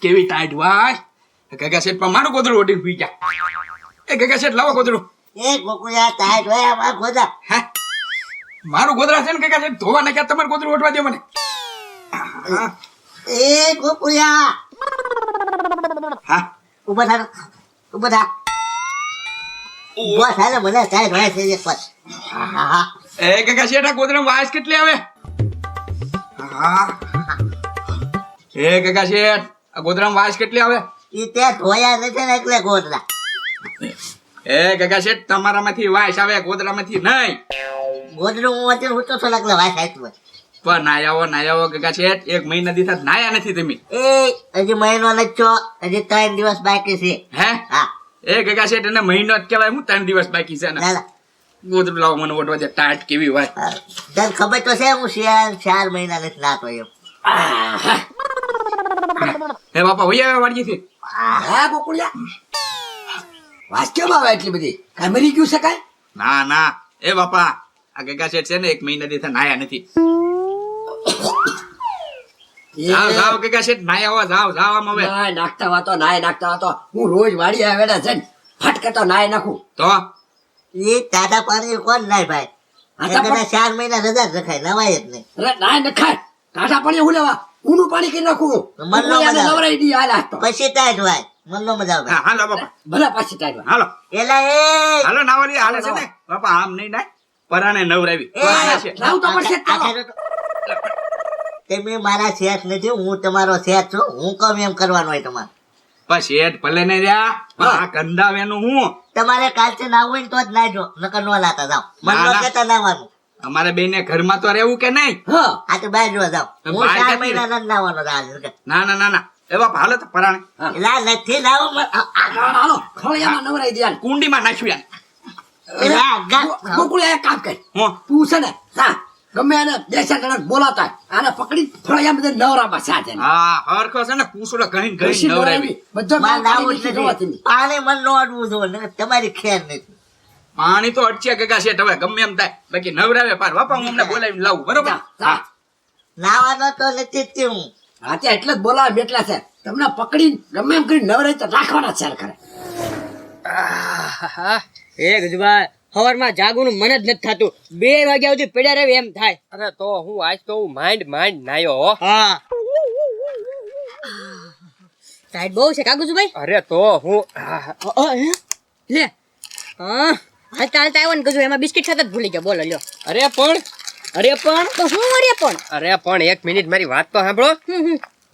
કેવી tight Y ગગા શેઠ પણ મારું ગોદડું ઓઢીને પી ગયા. એ ગગા શેઠ લાવો ગોદડું. એ ગોકુળિયા ટાઈટ હોય આમાં ગોદા. હે મારું ગોદડા છે ને ગગા શેઠ ધોવા નાખ્યા, તમારું ગોદડું ઓઢવા દે મને. એ ગોકુળિયા હા ઉભા થા ઉભા થા ઉભા થા ને મને ટાઈટ હોય છે એક વાત. હા એ ગગા શેઠ આ ગોદડામાં વાસ કેટલી આવે? હા એ ગગા શેઠ આ ગોદડામાં વાસ કેટલી આવે? ઈ તે ધોયા નથી ને એટલે ગોદડા. એ ગગા શેઠ તમારામાંથી વાસ આવે, ગોદડામાંથી નહીં. ગોદડું હું અત્યારે હું તો લાગલા વાસ આવતું હોય. પણ નાયાવો ગગા શેઠ, 1 મહિના થી થાત નાયા નથી તમે. એ હજી મહિનો નથી છો, હજી 3 દિવસ બાકી છે. હે હા એ ગગા શેઠ એને મહિનો જ કહેવાય, હું 3 દિવસ બાકી છે ને. ના ગોદડું લાવો મને ઓઢવા દે. ટાઈટ કેવી હોય તને ખબર તો છે હું 4 મહિના નથી નાતો એમ. હે બાપા વહી આવ્યા વાડીથી. હા ગોકુળિયા વાસ કેમ આવે એટલી બધી? કાંઈ મરી ગયું છે કાંઈ? ના એ બાપા આ ગગા શેઠ છે ને 1 મહિના થી થાત નાયા નથી. જાઓ ગગા શેઠ નાયા જાઓ આમ હવે. નાય નાખતા વાતો હું રોજ વાડી આવેલા છે ને ફટકે તો નાય નાખું. તો એ ટાટા પાણી કોણ નાય ભાઈ? ટાટા કદાચ 4 મહિના રજા જ રખાય, નવાય જ નહીં. અરે નાય નખાય. ટાટા પાણી હું લેવા ઊનું પાણી કરી નાખું. મનનો મજા આવે. નવરાઈ દી હાલ તો પછી ટાઈટ હોય, મનનો મજા આવે. હા હાલો બાપા ભલે પાછી ટાઈટ હાલો એલા એ હાલો નાવાલી હાલે છે ને બાપા. આમ નહીં નાય પરાણે નવરાવી. લાવ તો પડશે જ ચાલો. તમે મારા શેઠ નથી, હું તમારો શેઠ છું. હું કેમ એમ કરવાનું હોય તમારે? પણ શેઠ ભલે ને રહ્યા આ કંદાવેનું હું. તમારે કાલથી ના હોય ને તો જ નાજો, નકર નો લાતા જાઓ. મન નો કહેતા નાવાનું. અમારે બેને ઘરમાં તો રહેવું કે નહીં? હા આ તો બહાર જોવા જાઓ. હું બહાર 4 ક્યાંથી મહિના નથી નાવાનો રાજ. ના એ બાપા હાલો તો પરાણે એલા નથી નાવું. હાલો ખોળિયામાં નવરાઈ દે હાલ. કુંડીમાં નાખ્યું યાર. એલા ગોકુળિયા એક કામ કર. હું તું છે ને હા ગમે એને 2-4 જણા બોલાતા હોય, આને પકડી ફળિયા બધે નવરામાં સાજે. હા હરખો છે ને પૂછડો ઘણી નવરાવી. બધો માર નાવું જ નાવું નથી. પાણી મન નો અડવું જોઈએ, નકર તમારી ખેર નથી. પાણી તો અટચ્યા ગગા શેઠ હવે ગમે એમ થાય, બાકી નવરાવે પાર. બાપા હું અમને બોલાવીને લાવું બરોબર. હા નાવાનો તો નથી જ તે હું. હા ત્યાં એટલે જ બોલાવે બેટલા છે તમને પકડી ગમે એમ કરી નવરાઈ તો રાખવાના શેર કરે. એ ગજુભાઈ સવારમાં જાગવાનું મન જ નથી થતું. 2 વાગ્યા સુધી પડ્યા રહે એમ થાય. અરે તો હું આજ તો હું માંડ નાયો હો. હા ટાઈટ બહુ છે કા ગજુભાઈ? અરે તો હું લે હા હાલતા આવ્યો ને ગજુ, એમાં બિસ્કિટ સાથે જ ભૂલી ગયો. બોલો લ્યો. અરે પણ તો શું અરે પણ 1 મિનિટ મારી વાત તો સાંભળો.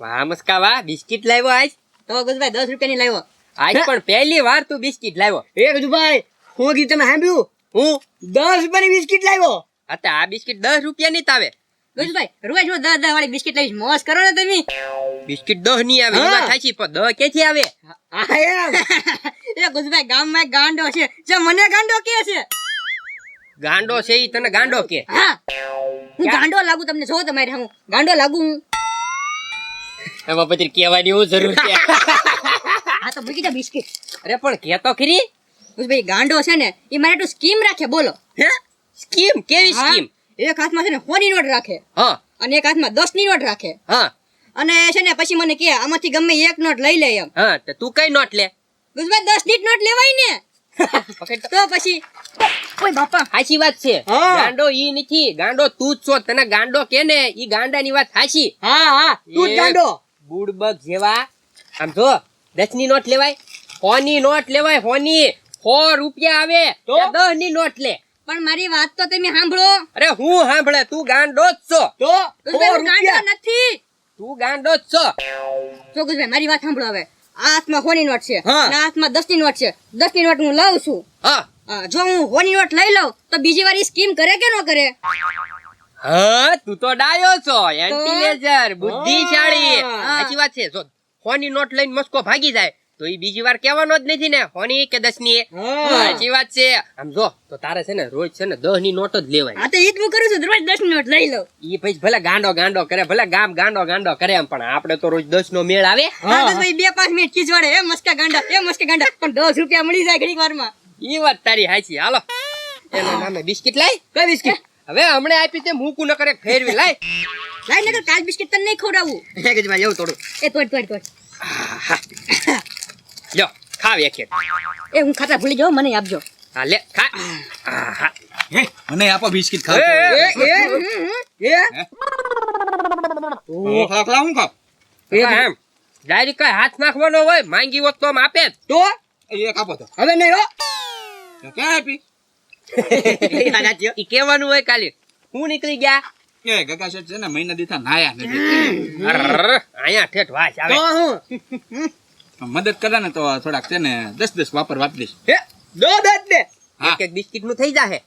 વાહ મસ્કા વાહ બિસ્કિટ લાવ્યો આજ. તો ગજુભાઈ 10 રૂપિયાની લાવ્યો. આજ પણ પહેલી વાર તું બિસ્કિટ લાવ્યો. એ ગજુભાઈ હું કીધું તમે સાંભળ્યું? હું 10 રૂપિયાની બિસ્કિટ લાવ્યો. હતા આ બિસ્કિટ 10 રૂપિયાની જ આવે. ગજુભાઈ રોજ હું 10 વાળી બિસ્કિટ લાવીશ. મોજ કરો ને તમે. બિસ્કિટ 10 ની આવે એમાં થાય છે પણ 10 ક્યાંથી આવે? એ ગજુભાઈ ગામમાં એક ગાંડો છે જે મને ગાંડો કહે છે. ગાંડો છે ઈ તને ગાંડો કે? હા હું ગાંડો લાગુ તમને? જો તમારે હું ગાંડો લાગુ હું? એમાં પછી કહેવાની હું જરૂર છે? હા તો મૂકી દે બિસ્કિટ. અરે પણ કે તો ખરી. ભાઈ ગાંડો છે ને એ મારે તો સ્કીમ રાખે. બોલો હે સ્કીમ? કેવી હા, સ્કીમ? એક હાથમાં છે ને 100 ની નોટ રાખે હા અને એક હાથમાં 10 ની નોટ રાખે. હા અને છે ને પછી મને કે આમાંથી ગમે એક નોટ લઈ લે એમ. હા તો તું કઈ નોટ લે? ગુજભાઈ 10 ની જ નોટ લેવાય ને. પકડ તો પછી ઓય બાપા સાચી વાત છે. હા. ગાંડો ઈ નથી, ગાંડો તું જ છો. તને ગાંડો કે ને ઈ ગાંડાની વાત સાચી. હા તું જ એ ગાંડો. બુડબક જેવા આમ જો 10 ની નોટ લેવાય, 100 ની નોટ લેવાય. 100 ની 100 રૂપિયા આવે તો 10 ની નોટ લે. પણ મારી વાત તો તમે સાંભળો. અરે હું સાંભળે, તું ગાંડો જ છો. તો ગુજભાઈ હું ગાંડો નથી. તું ગાંડો જ છો. તો ગુજભાઈ મારી વાત સાંભળો હવે. આ હાથમાં 100 ની નોટ છે હા. અને આ હાથમાં 10 ની નોટ છે. 10 ની નોટ હું લઉં છું. હા જો હું 100 ની નોટ લઈ લઉં તો બીજી વાર ઈ સ્કીમ કરે કે ન કરે? હા તું તો ડાયો છો, એન્ટીલેજર, બુદ્ધિશાળી. હા. સાચી વાત છે. જો 100 ની નોટ લઈને મસ્કો ભાગી જાય તો ઈ બીજી વાર કહેવાનો જ નથી ને 100 ની કે 10 ની. સાચી વાત છે. આમ જો તો તારે છે ને રોજ છે ને 10 ની નોટ જ લેવાય. હા તો ઈ જ હું કરું છું. રોજ 10 ની નોટ લઈ લઉં. ઈ પછી ભલે ગાંડો કરે, ભલે ગામ ગાંડો કરે એમ, પણ આપણે તો રોજ 10 નો મેળ આવે. હા બસ ભાઈ 2-5 મિનિટ ખીજવાડે. એ મસ્કા ગાંડા પણ 10 રૂપિયા મળી જાય ઘડીક વારમાં. ઈ વાત તારી સાચી. હાલો એના નામે બિસ્કિટ લાય. કઈ બિસ્કિટ? હવે હમણે આપી તે મૂકું ન કરે ફેરવી લાય લાઈ નકર કાલ બિસ્કિટ તને નહીં ખવડાવું ગજુભાઈ એવું થોડું એ તોડ લ્યો ખાવ એક એક એ હું ખાતા ભૂલી જાઉં મને આપજો હા લે ખા આહા. હે મને આપો બિસ્કિટ ખાવ એ, એ, ખાવ હું ખાવ એમ ડાયરેક્ટ કઈ હાથ નાખવાનો હોય માંગી હોત તો આમ આપે જ. તો એક આપો તો હવે નહીં હો તો ક્યાં આપી ઈ કહેવાનું હોય ખાલી હું નીકળી ગયા કે ગગા શેઠ છે ને મહિના દીથા નાયા નથી અરર, અહીંયા ઠેઠ વાસ આવે તો હું મદદ કરે ને તો થોડાક છે ને 10 વાપરી દઈશ હે દો દત ને હા એક એક બિસ્કિટ નું થઈ જાહે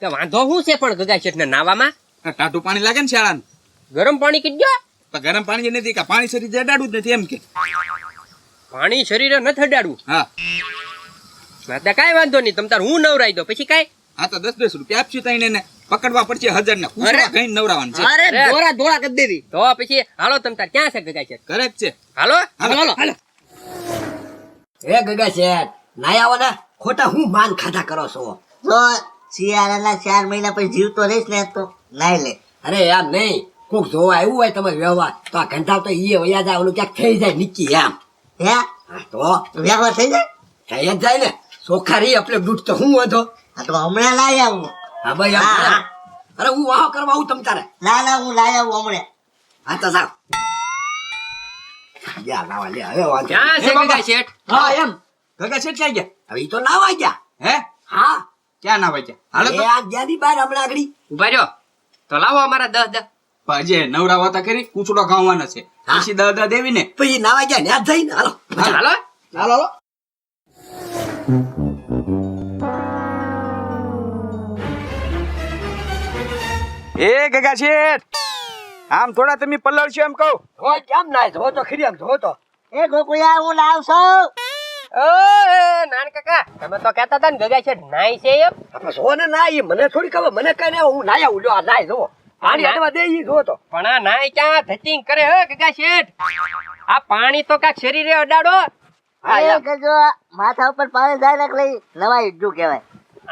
તો વાંધો શું છે પણ ગગા શેઠ ને નાવામાં ટાટું પાણી લાગે ને શાળાનું ગરમ પાણી કીધો પણ ગરમ પાણી નથી કે પાણી શરીર જડાડું જ નથી એમ કે પાણી શરીરે ન થડાડવું હા ના કાંઈ વાંધો નહીં તમ તાર હું નવરાઈ દો પછી કાંઈ હા તો 10 રૂપિયા આપશું તઈને ને પકડવા પડશે 1000 ને કૂતરા કઈ નવરાવાનું છે અરે અરે. દોરા દોરા કરી દેવી તો પછી હાલો તમ તાર ક્યાં છે ગગા શેઠ કરે જ છે હાલો હાલો હે ગગા શેઠ નાયા આવો ને ખોટા હું માન ખાધા કરો છો તો શિયાળાના 4 મહિના પછી જીવતો રહીશ ને તો નાઈ લે. અરે યાર નહીં કોક જોવા આવ્યું હોય તમારે વ્યવહાર તો આ ઘંટા તો ઈ વયા જાય ઓલું ક્યાંક થઈ જાય નીચી એમ હે હા, તો વ્યવહાર થઈ જાય થઈ જ જાય ને સોખારી આપણે દૂધ તો હું હતો હા તો હમણાં લાવી આવું. હા ભાઈ હા, આમ હા. અરે હું વાહ કરવા આવું તમ તારે ના હું લાવી આવું હમણાં. હા તો સાવ યા નાવા લે હવે વાંધો ક્યાં છે ગગા શેઠ હા એમ ગગા શેઠ ક્યાં ગયા હવે ઈ તો નાવા ગયા હે હા ક્યાં ના વાગ્યા હાલો એ તો આ જ્યાંની બહાર હમણાં આગળ ઉભા રહ્યો તો લાવો અમારા 10 જે નવરા વાતા કરી કૂચડો ગાવાનો છે હા. પછી 10 દેવી ને પછી નાવા ગયા ત્યાં જઈને હાલો હાલો હાલો હાલો એ ગગા શેઠ આમ થોડા તમે પલ્લવશો એમ કહું હો કેમ ના જો તો ખરી આમ જો તો એ ગોકુળિયા હું લાવશો. ઓય નાન કાકા તમે તો કહેતા હતા ને ગગા શેઠ નાઈ છે એમ આપણે જો ને ના ઈ મને થોડી ખબર મને કઈ નહીં હું નાયા ઉલ્યો આ નાય જો પાણી હાથમાં દે ઈ જો તો પણ આ નાઈ ક્યાં ધતિંગ કરે હે ગગા શેઠ આ પાણી તો કાક શરીરે અડાડો હા એ યાર ગજો માથા ઉપર પાણી જાય ને એટલે નવાઈ જ કહેવાય.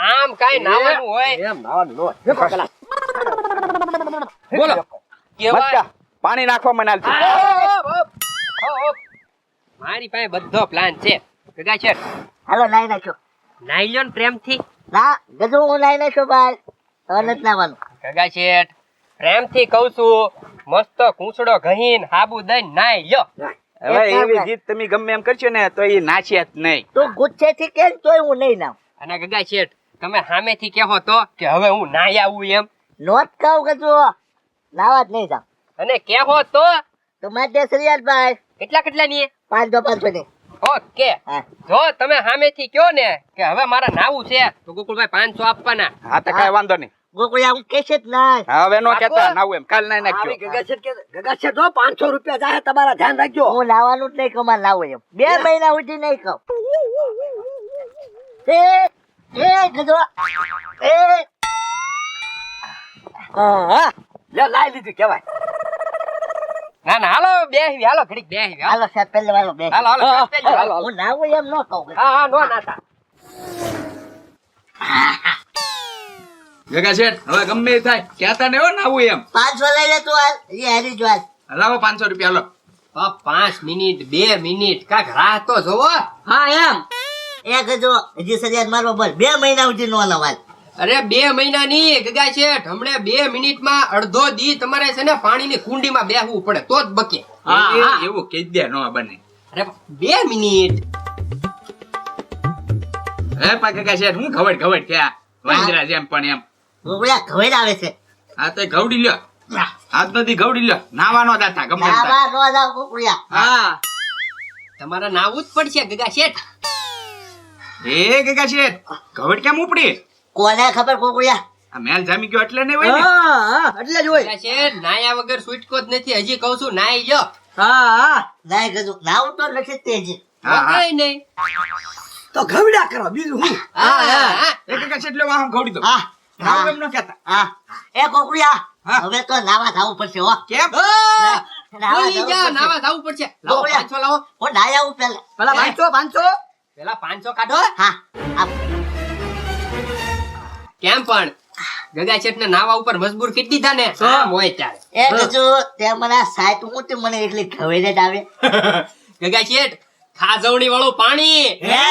આમ કાઈ નાવાનું હોય એમ નાવાનું નો દેખો કલા બોલો કેવા પાણી નાખવા મનાલતી મારી પાસે બધો પ્લાન છે ગગા શેઠ હાલો નાઈ નાખ્યો. નાઈ લ્યો ને પ્રેમથી ના ગજો હું નાઈ નાખ્યો ભાઈ હવે નથી નાવાનું. ગગા શેઠ પ્રેમથી કહું છું મસ્ત કૂંચડો ઘહીન હાબુ દઈને નાઈ લ્યો હવે એવી જીત તમે ગમે એમ કરશો ને તો એ નાચ્યા જ નહીં તું ગુસ્સેથી કેમ તોય હું નહીં નાવ. અને ગગા શેઠ તમે સામેથી કહો તો કે હવે હું નાઈ આવું એમ નોટ કહું ગજો નાવા જ નહીં જાવ. અને કહો તો મારે શ્રીયાદ ભાઈ કેટલા ની 500 ની. ઓકે હા જો તમે સામેથી કહો ને કે હવે મારે નાવું છે તો ગોકુળભાઈ 500 આપવાના હા તો કઈ વાંધો નહીં ગોકુળિયા હું કેશે જ ના. હવે નો પાકું? કેતા નાવું એમ કાલ નાઈ આવી નાખજો ગગા છે જો 500 રૂપિયા જાય તમારા ધ્યાન રાખજો હું લાવવાનું જ નહીં કહું મારે લાવું એમ 2 મહિના સુધી નહીં કહું. એ ગજો એ હા લે લાઈ લીધી કેવાય ના ના હાલો બેહવી હાલો ઘડીક બેહવી હાલો હાલો સાહેબ પહેલે વાળો બે હાલો હાલો પેલી હાલો હું નાવું એમ ન કહું. હા હા નો નાતા ગગા શેઠ હવે ગમે એ થાય કહેતા નહીં હો નાવું એમ 500 લઈ લે તું હાલ એ હારી જ વાત. લાવો 500 રૂપિયા હાલો 5 મિનિટ 2 મિનિટ કાક રાહ તો જોવો હા એમ એ ગજો હજી સરિયાદ મારવો બોલ 2 મહિના સુધી નો લવાલ. અરે 2 મહિનાની ગગા શેઠ હમણે 2 મિનિટમાં અડધો દી તમારે છે ને પાણીની કુંડીમાં બેહવું પડે તો જ બકે એવું કહી દે નો બને અરે 2 મિનિટ હે પા ગગા શેઠ હું ઘવડ થયા વાંદરા જેમ પણ એમ ગોકુળિયા ઘવેડ આવે છે. આ તો ઘવડી લ્યો આજ નથી ઘવડી લ્યો નાવાનો દાતા ગમે એમ થાય. નાવા નો જાવ ગોકુળિયા. હા તમારે નાવું જ પડશે ગગા શેઠ એ ગગા શેઠ ઘવડ કેમ ઉપડી કોને ખબર ગોકુળિયા. આ મેલ જામી ગયો એટલે નહીં હોય ને હા એટલે જ હોય ગગા શેઠ નાયા વગર છૂટકો જ નથી હજી કહું છું નાઈ લ્યો હા નાય ગજો નાવું તો નથી જ તે હજી. હા હા કઈ નહીં તો ઘવડા કરો બીજું હું હા હા એ ગગા શેઠ લેવા આમ ઘવડી દો હા નાવું હા એમ ન કહેતા હા એ ગોકુળિયા હા. હવે તો નાવા જવું પડશે હો. કેમ ભૂલી જા નાવા જવું પડશે લાવો ગોકુળિયા. 500 લાવો હું નાય આવું પહેલા. પેલા 500 પેલા 500 કાઢો હા આપ. કેમ પણ ગગા શેઠ ને નાવા ઉપર મજબૂર કરી દીધા ને આમ હોય ત્યારે એ ગજુ તે મને આ સાઈટ હું તે મને એટલી ખબર જ આવે ગગા શેઠ ખાજવણી વાળું પાણી હે